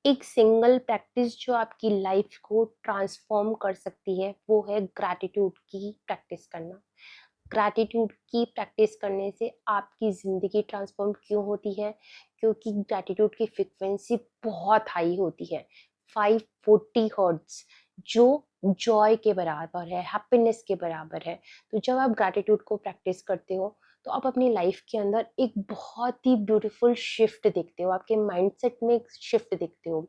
एक single practice जो आपकी लाइफ को ट्रांसफॉर्म कर सकती है वो है ग्रैटिट्यूड की प्रैक्टिस करना। ग्रैटिट्यूड की प्रैक्टिस करने से आपकी ज़िंदगी ट्रांसफॉर्म क्यों होती है? क्योंकि ग्रैटिट्यूड की फ्रीक्वेंसी बहुत हाई होती है, 540 हर्ट्ज़, जो जॉय के बराबर है, हैप्पीनेस के बराबर है। तो जब आप ग्रैटिट्यूड को प्रैक्टिस करते हो तो आप अपनी लाइफ के अंदर एक बहुत ही ब्यूटीफुल शिफ्ट देखते हो, आपके माइंडसेट में एक शिफ्ट देखते हो।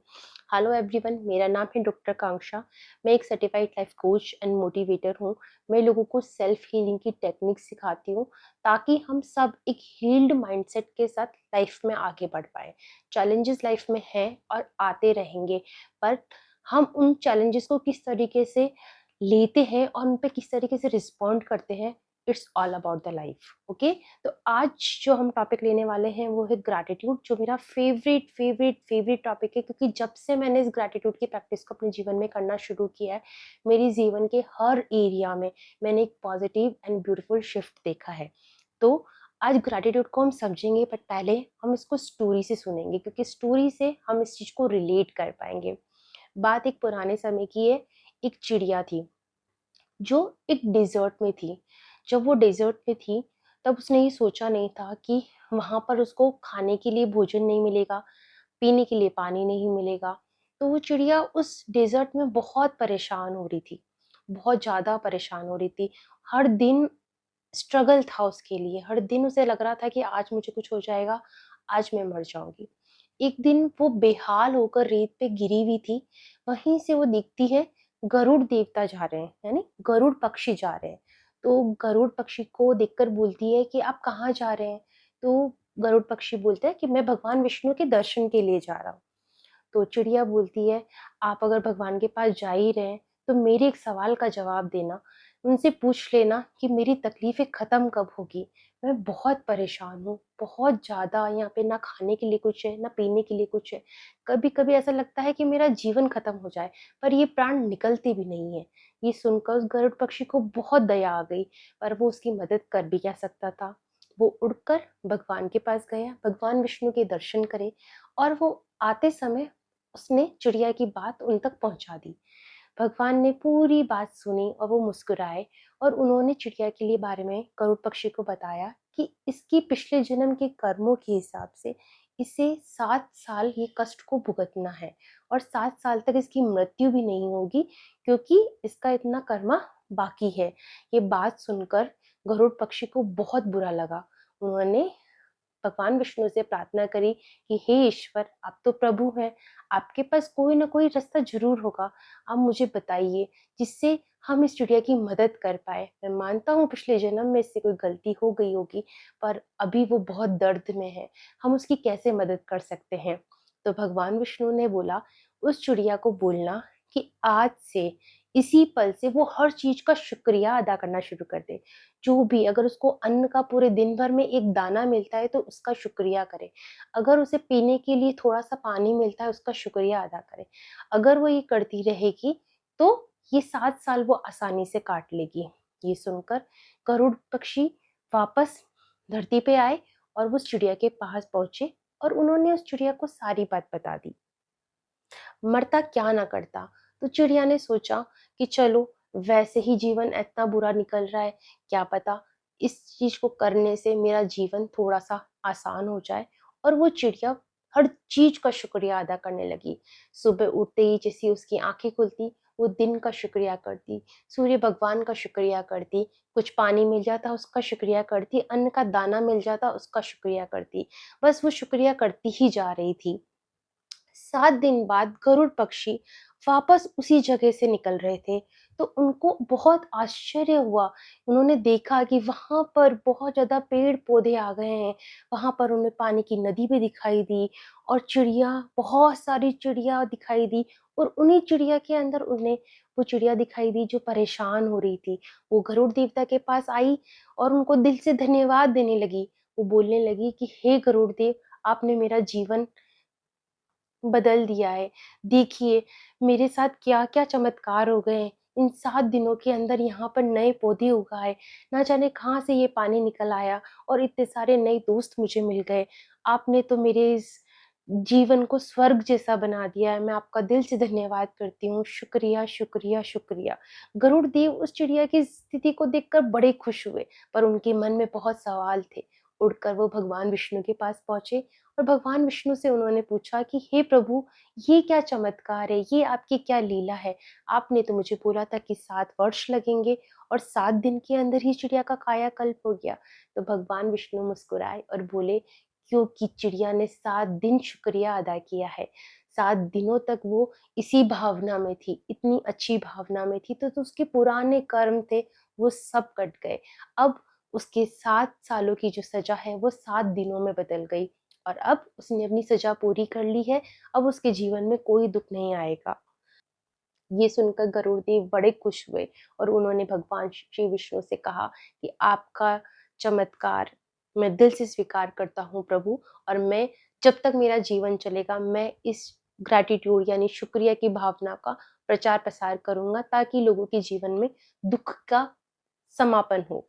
हेलो एवरीवन, मेरा नाम है डॉक्टर कांक्षा। मैं एक certified life coach and motivator हूँ। मैं लोगों को सेल्फ हीलिंग की टेक्निक सिखाती हूँ ताकि हम सब एक हील्ड माइंडसेट के साथ लाइफ में आगे बढ़ पाए। चैलेंजेस लाइफ में हैं और आते रहेंगे, पर हम उन चैलेंजेस को किस तरीके से लेते हैं और उन पे किस तरीके से रिस्पॉन्ड करते हैं, it's all about the life. Okay, तो आज जो हम टॉपिक लेने वाले हैं वो है ग्रैटिट्यूड, जो मेरा फेवरेट फेवरेट फेवरेट टॉपिक है, क्योंकि जब से मैंने इस ग्रैटिट्यूड की प्रैक्टिस को अपने जीवन में करना शुरू किया है, मेरी जीवन के हर एरिया में मैंने एक पॉजिटिव एंड ब्यूटीफुल शिफ्ट देखा है। तो आज ग्रैटिट्यूड को हम समझेंगे, पर पहले हम इसको स्टोरी से सुनेंगे, क्योंकि स्टोरी से हम इस चीज को रिलेट कर पाएंगे। बात एक पुराने समय की है। एक चिड़िया थी जो एक डेजर्ट में थी। जब वो डेजर्ट में थी तब उसने ये सोचा नहीं था कि वहां पर उसको खाने के लिए भोजन नहीं मिलेगा, पीने के लिए पानी नहीं मिलेगा। तो वो चिड़िया उस डेजर्ट में बहुत परेशान हो रही थी, बहुत ज़्यादा परेशान हो रही थी। हर दिन स्ट्रगल था उसके लिए, हर दिन उसे लग रहा था कि आज मुझे कुछ हो जाएगा, आज मैं मर जाऊँगी। एक दिन वो बेहाल होकर रेत पे गिरी हुई थी, वहीं से वो दिखती है गरुड़ देवता जा रहे हैं, यानी गरुड़ पक्षी जा रहे हैं। तो गरुड़ पक्षी को देखकर बोलती है कि आप कहाँ जा रहे हैं? तो गरुड़ पक्षी बोलता है कि मैं भगवान विष्णु के दर्शन के लिए जा रहा हूँ। तो चिड़िया बोलती है, आप अगर भगवान के पास जा ही रहे हैं तो मेरे एक सवाल का जवाब देना, उनसे पूछ लेना कि मेरी तकलीफें खत्म कब होगी। मैं बहुत परेशान हूँ, बहुत ज्यादा। यहाँ पे ना खाने के लिए कुछ है, ना पीने के लिए कुछ है। कभी कभी ऐसा लगता है कि मेरा जीवन खत्म हो जाए, पर ये प्राण निकलते भी नहीं है। ये सुनकर उस गरुड़ पक्षी को बहुत दया आ गई, पर वो उसकी मदद कर भी क्या सकता था। वो उड़कर भगवान के पास गया, भगवान विष्णु के दर्शन करे, और वो आते समय उसने चिड़िया की बात उन तक पहुंचा दी। भगवान ने पूरी बात सुनी और वो मुस्कुराए, और उन्होंने चिड़िया के लिए बारे में गरुड़ पक्षी को बताया कि इसकी पिछले जन्म के कर्मों के हिसाब से इसे 7 साल ये कष्ट को भुगतना है, और 7 साल तक इसकी मृत्यु भी नहीं होगी, क्योंकि इसका इतना कर्मा बाकी है। ये बात सुनकर गरुड़ पक्षी को बहुत बुरा लगा। उन्होंने भगवान विष्णु से प्रार्थना करी कि हे ईश्वर, आप तो प्रभु हैं, आपके पास कोई ना कोई रास्ता जरूर होगा, आप मुझे बताइए जिससे हम इस चिड़िया की मदद कर पाए। मैं मानता हूँ पिछले जन्म में इससे कोई गलती हो गई होगी, पर अभी वो बहुत दर्द में है, हम उसकी कैसे मदद कर सकते हैं। तो भगवान विष्णु ने बोला, उस चिड़िया को बोलना कि आज से, इसी पल से वो हर चीज का शुक्रिया अदा करना शुरू कर दे। जो भी, अगर उसको अन्न का पूरे दिन भर में एक दाना मिलता है तो उसका शुक्रिया करे। अगर उसे पीने के लिए थोड़ा सा पानी मिलता है, उसका शुक्रिया अदा करे। अगर वो ये करती रहेगी तो ये 7 साल वो आसानी से काट लेगी। ये सुनकर गरुड़ पक्षी वापस धरती पे आए और वो चिड़िया के पास पहुंचे, और उन्होंने उस चिड़िया को सारी बात बता दी। मरता क्या ना करता। तो चिड़िया ने सोचा कि चलो, वैसे ही जीवन इतना बुरा निकल रहा है, क्या पता इस चीज को करने से मेरा जीवन थोड़ा सा आसान हो जाए। और वो चिड़िया हर चीज का शुक्रिया अदा करने लगी। सुबह उठते ही जैसी उसकी आंखें खुलती, वो दिन का शुक्रिया करती, सूर्य भगवान का शुक्रिया करती, कुछ पानी मिल जाता उसका शुक्रिया करती, अन्न का दाना मिल जाता उसका शुक्रिया करती। बस वो शुक्रिया करती ही जा रही थी। 7 दिन बाद गरुड़ पक्षी वापस उसी जगह से निकल रहे थे, तो उनको बहुत आश्चर्य हुआ। उन्होंने देखा कि वहां पर बहुत ज्यादा पेड़ पौधे आ गए हैं, वहां पर उन्हें पानी की नदी भी दिखाई दी, और चिड़िया, बहुत सारी चिड़िया दिखाई दी। और उन्हीं चिड़िया के अंदर उन्हें वो चिड़िया दिखाई दी जो परेशान हो रही थी। वो गरुड़ देवता के पास आई और उनको दिल से धन्यवाद देने लगी। वो बोलने लगी कि हे गरुड़ देव, आपने मेरा जीवन बदल दिया है। देखिए, मेरे साथ क्या-क्या चमत्कार हो गए हैं। इन 7 दिनों के अंदर यहाँ पर नए पौधे उगाए, ना जाने कहाँ से ये पानी निकल आया, और इतने सारे नए दोस्त मुझे मिल गए। आपने तो मेरे इस जीवन को स्वर्ग जैसा बना दिया है। मैं आपका दिल से धन्यवाद करती हूँ। शुक्रिया, शुक्रिया, शुक्रिया। गरुड़ देव उस चिड़िया की स्थिति को देखकर बड़े खुश हुए, पर उनके मन में बहुत सवाल थे। उड़कर वो भगवान विष्णु के पास पहुँचे और भगवान विष्णु से उन्होंने पूछा कि हे प्रभु, ये क्या चमत्कार है? ये आपकी क्या लीला है? आपने तो मुझे बोला था कि 7 वर्ष लगेंगे और 7 दिन के अंदर ही चिड़िया का कायाकल्प हो गया। तो भगवान विष्णु मुस्कुराए और बोले, क्योंकि चिड़िया ने 7 दिन शुक्रिया अदा किया है। 7 दिनों तक वो इसी भावना में थी, इतनी अच्छी भावना में थी, तो उसके पुराने कर्म थे, वो सब कट गए। अब उसके 7 सालों की जो सज़ा है, वो 7 दिनों में बदल गई और अब उसने अपनी सज़ा पूरी कर ली है। अब उसके जीवन में कोई दुःख नहीं आएगा। ये सुनकर गरुड़ देव बड़े खुश हुए और उन्होंने भगवान श्री विष्णु से कहा कि आपका चमत्कार मैं दिल से स्वीकार करता हूँ प्रभु, और मैं जब तक मेरा जीवन चलेगा मैं इस ग्रैटिट्यूड यानी शुक्रिया की भावना का प्रचार प्रसार करूंगा, ताकि लोगों के जीवन में दुख का समापन हो।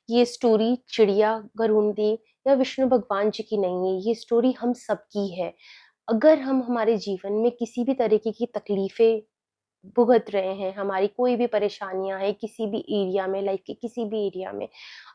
ये स्टोरी चिड़िया, गरुड़ देव या विष्णु भगवान जी की नहीं है, ये स्टोरी हम सबकी है। अगर हम हमारे जीवन में किसी भी तरीके की तकलीफ़ें भुगत रहे हैं, हमारी कोई भी परेशानियाँ हैं, किसी भी एरिया में, लाइफ़ के किसी भी एरिया में,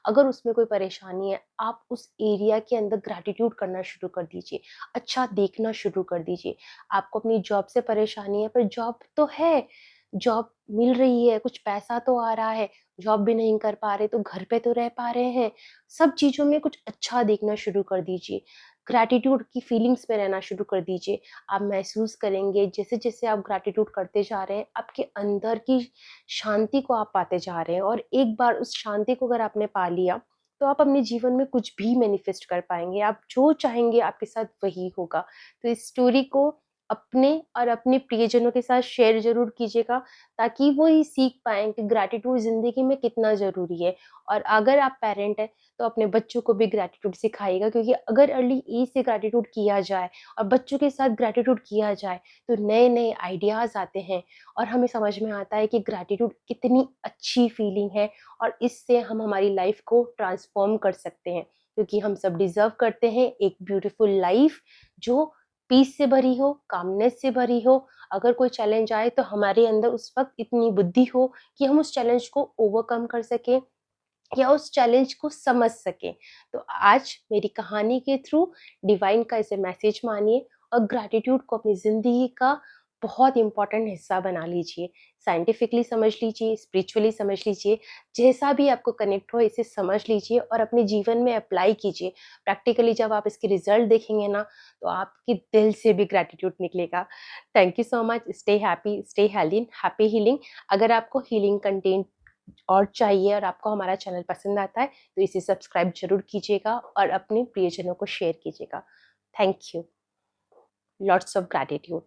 अगर उसमें कोई परेशानी है, आप उस एरिया के अंदर ग्रैटिट्यूड करना शुरू कर दीजिए, अच्छा देखना शुरू कर दीजिए। आपको अपनी जॉब से परेशानी है, पर जॉब तो है, जॉब मिल रही है, कुछ पैसा तो आ रहा है, जॉब भी नहीं कर पा रहे तो घर पे तो रह पा रहे हैं। सब चीज़ों में कुछ अच्छा देखना शुरू कर दीजिए। ग्रैटिट्यूड की फीलिंग्स में रहना शुरू कर दीजिए। आप महसूस करेंगे जैसे-जैसे आप ग्रैटिट्यूड करते जा रहे हैं, आपके अंदर की शांति को आप पाते जा रहे हैं, और एक बार उस शांति को अगर आपने पा लिया, तो आप अपने जीवन में कुछ भी मैनिफेस्ट कर पाएँगे। आप जो चाहेंगे आपके साथ वही होगा। तो इस स्टोरी को अपने और अपने प्रियजनों के साथ शेयर ज़रूर कीजिएगा, ताकि वो ये सीख पाएँ कि ग्रैटिट्यूड ज़िंदगी में कितना ज़रूरी है। और अगर आप पेरेंट हैं, तो अपने बच्चों को भी ग्रैटिट्यूड सिखाइएगा, क्योंकि अगर अर्ली एज से ग्रैटिट्यूड किया जाए और बच्चों के साथ ग्रैटिट्यूड किया जाए, तो नए-नए आइडियाज़ आते हैं और हमें समझ में आता है कि ग्रैटिट्यूड कितनी अच्छी फीलिंग है, और इससे हम हमारी लाइफ़ को ट्रांसफ़ॉर्म कर सकते हैं। क्योंकि हम सब डिज़र्व करते हैं एक ब्यूटीफुल लाइफ़, जो पीस से भरी हो, कामनेस से भरी हो। अगर कोई चैलेंज आए तो हमारे अंदर उस वक़्त इतनी बुद्धि हो कि हम उस चैलेंज को ओवरकम कर सकें या उस चैलेंज को समझ सकें। तो आज मेरी कहानी के थ्रू डिवाइन का इसे मैसेज मानिए और ग्रैटिट्यूड को अपनी ज़िंदगी का बहुत इम्पोर्टेंट हिस्सा बना लीजिए। साइंटिफिकली समझ लीजिए, स्पिरिचुअली समझ लीजिए, जैसा भी आपको कनेक्ट हो इसे समझ लीजिए और अपने जीवन में अप्लाई कीजिए। प्रैक्टिकली जब आप इसके रिज़ल्ट देखेंगे ना, तो आपके दिल से भी ग्रैटिट्यूड निकलेगा। Thank you so much. Stay happy, stay healthy, happy healing. अगर आपको हीलिंग कंटेंट और चाहिए और आपको हमारा चैनल पसंद आता है, तो इसे सब्सक्राइब ज़रूर कीजिएगा और अपने प्रियजनों को शेयर कीजिएगा। Thank you. Lots of gratitude.